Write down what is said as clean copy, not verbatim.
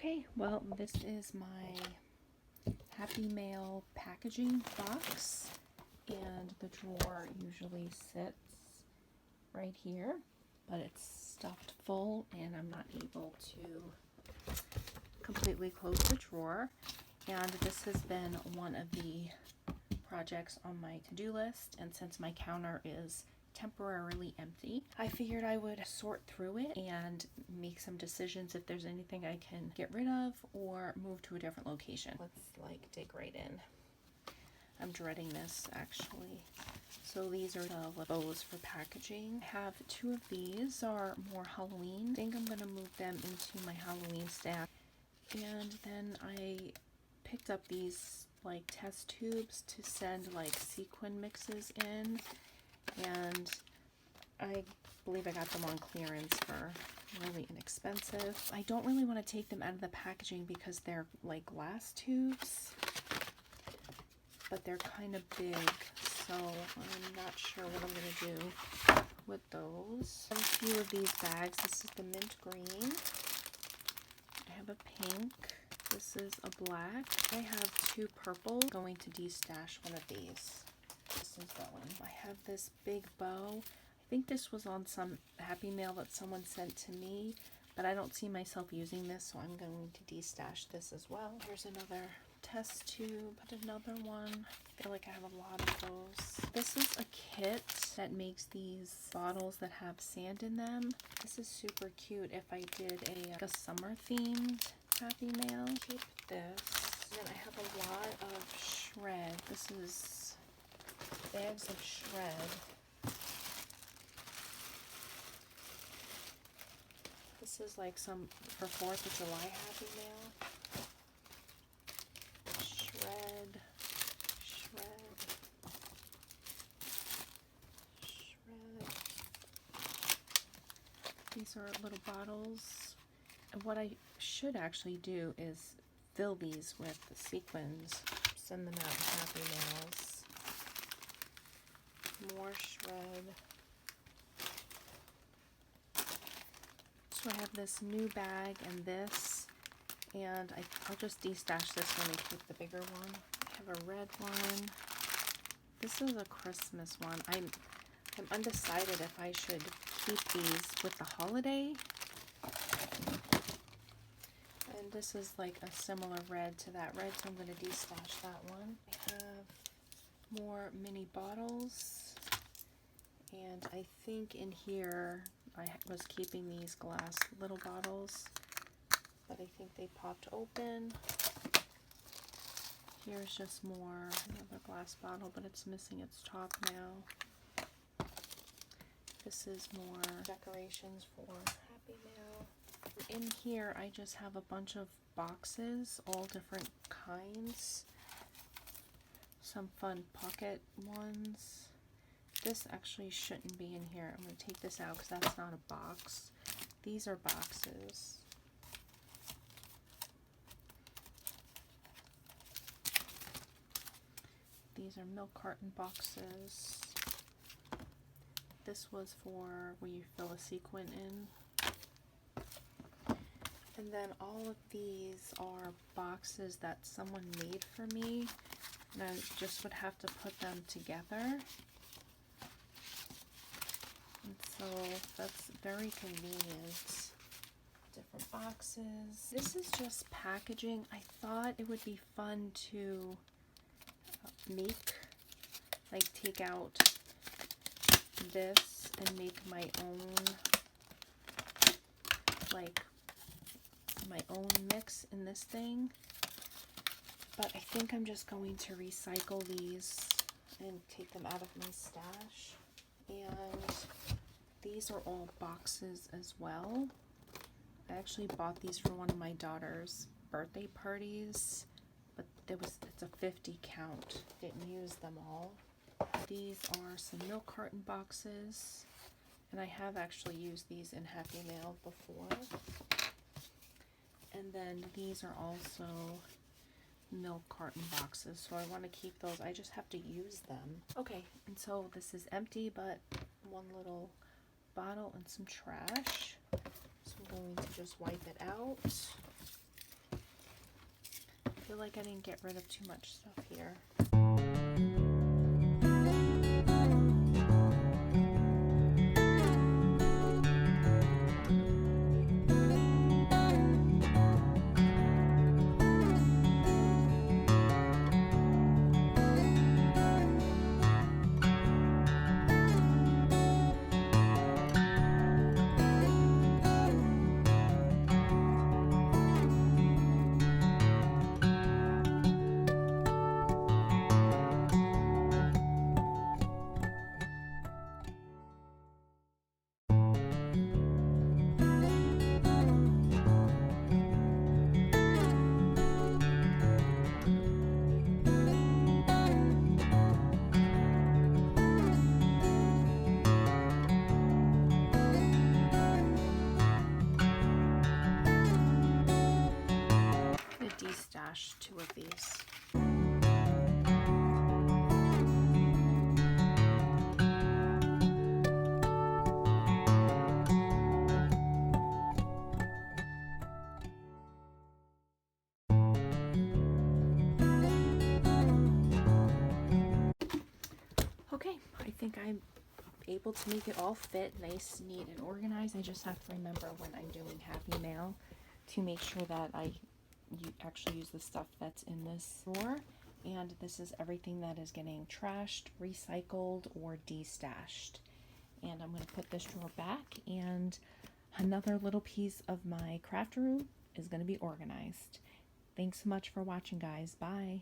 Okay, well, this is my Happy Mail packaging box, and the drawer usually sits right here, but it's stuffed full and I'm not able to completely close the drawer. And this has been one of the projects on my to-do list, and since my counter is temporarily empty, I figured I would sort through it and make some decisions if there's anything I can get rid of or move to a different location. Let's dig right in. I'm dreading this actually. So these are the bows for packaging. I have two of these are more Halloween. I think I'm gonna move them into my Halloween stack. And then I picked up these like test tubes to send like sequin mixes in, and I believe I got them on clearance for really inexpensive. I don't really want to take them out of the packaging because they're like glass tubes, but they're kind of big, so I'm not sure what I'm going to do with those. I have a few of these bags. This is the mint green. I have a pink. This is a black. I have two purple. I'm going to destash one of these. This is going. I have this big bow. I think this was on some Happy Mail that someone sent to me, but I don't see myself using this, so I'm going to destash this as well. Here's another test tube, another one. I feel like I have a lot of those. This is a kit that makes these bottles that have sand in them. This is super cute if I did a summer themed Happy Mail. Keep this. And then I have a lot of shred. This is bags of shred. This is like some for 4th of July Happy Mail. Shred. These are little bottles. And what I should actually do is fill these with the sequins. Send them out in Happy Mails. More shred. So I have this new bag and this, and I'll just destash this one and keep the bigger one. I have a red one. This is a Christmas one. I'm undecided if I should keep these with the holiday. And this is like a similar red to that red, so I'm going to destash that one. I have more mini bottles, and I think in here I was keeping these glass little bottles, but I think they popped open. Here's just more, another glass bottle, but it's missing its top now. This is more decorations for Happy Mail. In here I just have a bunch of boxes, all different kinds. Some fun pocket ones. This actually shouldn't be in here. I'm going to take this out because that's not a box. These are boxes. These are milk carton boxes. This was for where you fill a sequin in. And then all of these are boxes that someone made for me, and I just would have to put them together. And so that's very convenient. Different boxes. This is just packaging. I thought it would be fun to take out this and make my own, mix in this thing. But I think I'm just going to recycle these and take them out of my stash. And these are all boxes as well. I actually bought these for one of my daughter's birthday parties, but it's a 50 count. Didn't use them all. These are some milk carton boxes, and I have actually used these in Happy Mail before. And then these are also milk carton boxes, so I want to keep those. I just have to use them. Okay, and so this is empty, but one little bottle and some trash. So I'm going to just wipe it out. feel like I didn't get rid of too much stuff here. De-stash 2 of these. Okay, I think I'm able to make it all fit nice, neat, and organized. I just have to remember when I'm doing Happy Mail to make sure that you actually use the stuff that's in this drawer, and this is everything that is getting trashed, recycled, or de-stashed. And I'm going to put this drawer back, and another little piece of my craft room is going to be organized. Thanks so much for watching, guys. Bye.